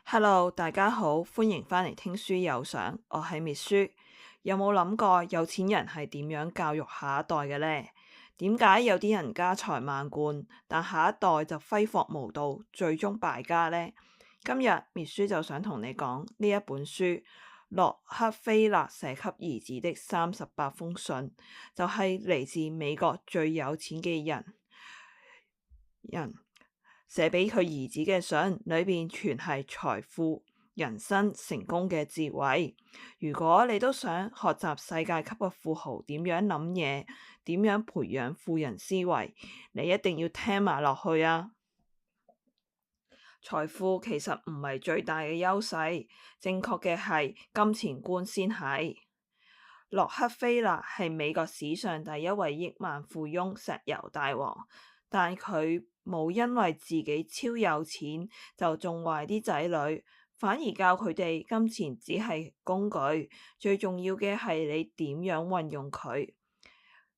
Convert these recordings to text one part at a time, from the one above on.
Hello，大家好，歡迎返嚟聽書有賞，我係 Miss 書。有冇諗過有錢人係點樣教育下一代嘅呢？點解有啲人家財萬貫，但下一代就揮霍無度，最終敗家呢？今日 Miss 書就想同你講呢一本書，洛克菲勒寫給兒子的38封信，就係嚟自美國最有錢嘅人寫俾佢兒子嘅信，裏邊全係財富、人生、成功嘅智慧。如果你都想學習世界級嘅富豪點樣諗嘢，點樣培養富人思維，你一定要聽埋落去啊！財富其實唔係最大嘅優勢，正確嘅係金錢觀先係。洛克菲勒係美國史上第一位億萬富翁、石油大王，但佢冇因為自己超有錢就縱壞啲仔女，反而教佢哋金錢只係工具，最重要嘅係你點樣運用佢。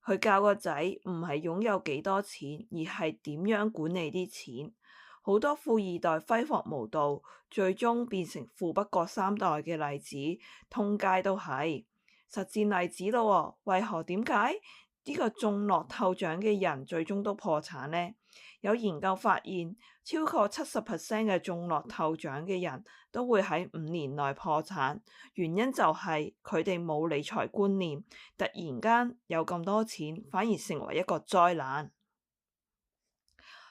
佢教個仔唔係擁有幾多錢，而係點樣管理啲錢。好多富二代揮霍無度，最終變成富不過三代嘅例子，通街都係。實戰例子咯，為何點解呢個中樂透獎嘅人最終都破產呢？有研究發現，超過70% 嘅中樂透獎嘅人都會喺5年內破產，原因就係佢哋冇理財觀念，突然間有咁多錢，反而成為一個災難。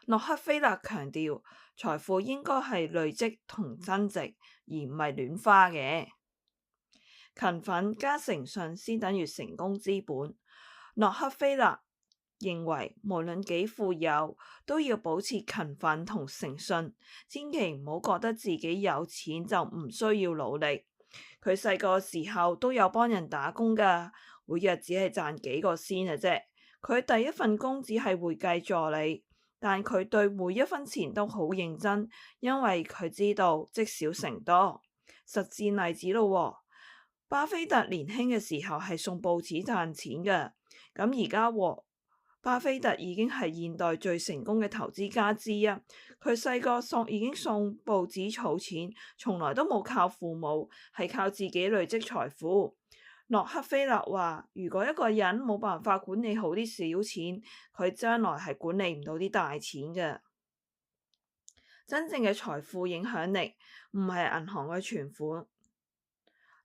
洛克菲勒強調，財富應該係累積同增值，而唔係亂花嘅。勤奮加誠信先等於成功資本。洛克菲勒認為，無論幾富有，都要保持勤奮同誠信，千祈唔好覺得自己有錢就唔需要努力。佢細個時候都有幫人打工㗎，每日只係賺幾個先嘅啫。佢第一份工只係會計助理，但佢對每一分錢都好認真，因為佢知道積少成多。實戰例子咯，巴菲特年輕嘅時候係送報紙賺錢嘅，咁而家巴菲特已經係現代最成功嘅投資家之一。佢細個已經送報紙儲錢，從來都冇靠父母，係靠自己累積財富。洛克菲勒話，如果一個人冇辦法管理好啲小錢，佢將來係管理唔到啲大錢嘅。真正嘅財富影響力唔係銀行嘅存款。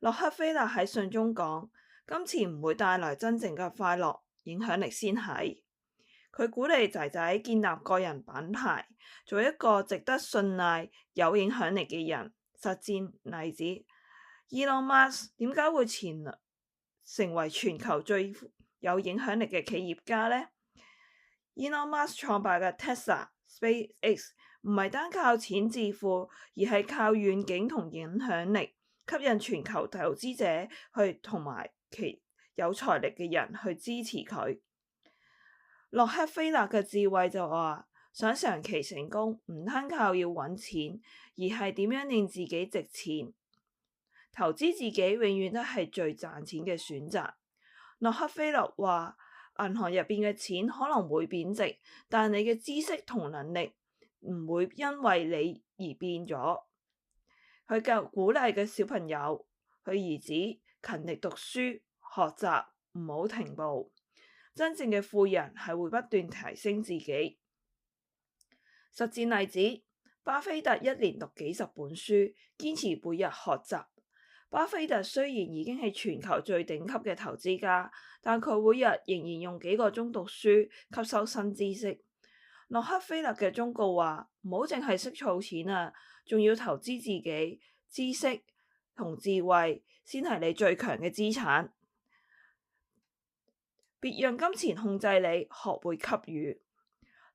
洛克菲勒喺信中講，金錢唔會帶來真正嘅快樂，影響力先係。佢鼓勵仔仔建立個人品牌，做一個值得信賴、有影響力嘅人。實戰例子，Elon Musk 點解會成為全球最有影響力嘅企業家呢？ Elon Musk 創辦嘅 Tesla、SpaceX 唔係單靠錢致富，而係靠遠景同影響力，吸引全球投資者同埋其有財力嘅人去支持佢。洛克菲勒嘅智慧就話，想長期成功唔單靠要揾錢，而係點樣令自己值錢。投資自己永遠都係最賺錢嘅選擇。洛克菲勒話，銀行入邊嘅錢可能會貶值，但你嘅知識同能力唔會因為你而變咗。佢鼓勵嘅小朋友，佢兒子勤力讀書學習，唔好停步。真正嘅富人係會不斷提升自己。實戰例子，巴菲特一年讀幾十本書，堅持每日學習。巴菲特雖然已經係全球最頂級嘅投資家，但佢每日仍然用幾個鐘讀書，吸收新知識。洛克菲勒嘅忠告話，唔好淨係識儲錢啊，仲要投資自己，知識同智慧先係你最強嘅資產。別讓金錢控制你，學會給予。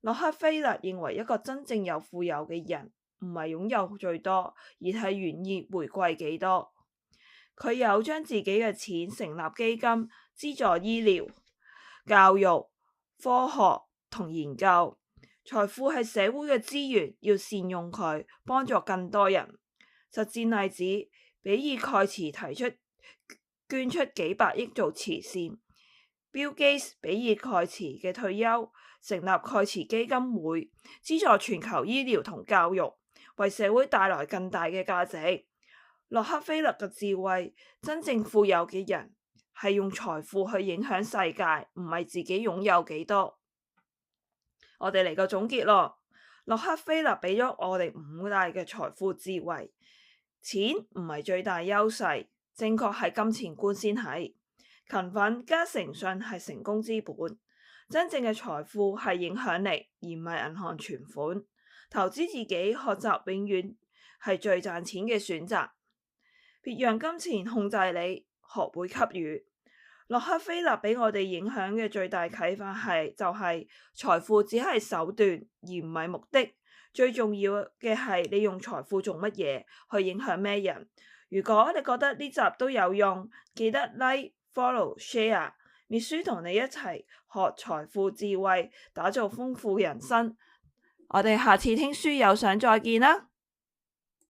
洛克菲勒認為，一個真正有富有嘅人，唔係擁有最多，而係願意回饋幾多。佢有將自己嘅錢成立基金，資助醫療、教育、科學同研究。財富係社會嘅資源，要善用佢，幫助更多人。實戰例子，比爾蓋茨提出捐出幾百億做慈善。Bill Gates 比爾蓋茨嘅退休，成立蓋茨基金會，資助全球醫療同教育，為社會帶來更大嘅價值。洛克菲勒嘅智慧，真正富有嘅人係用財富去影響世界，唔係自己擁有幾多。我哋嚟個總結咯。洛克菲勒俾咗我哋5大嘅財富智慧。錢唔係最大優勢，正確係金錢觀先係。勤奮加誠信係成功之本。真正嘅財富係影響力，而唔係銀行存款。投資自己，學習永遠係最賺錢嘅選擇。別讓金錢控制你，學會給予。洛克菲勒俾我哋影響嘅最大啟發係財富只係手段，而唔係目的。最重要嘅係你用財富做乜嘢，去影響咩人。如果你覺得呢集都有用，記得 Like、Follow、Share。Miss Sue 同你一齊學財富智慧，打造豐富人生。我哋下次聽書友相再見啦！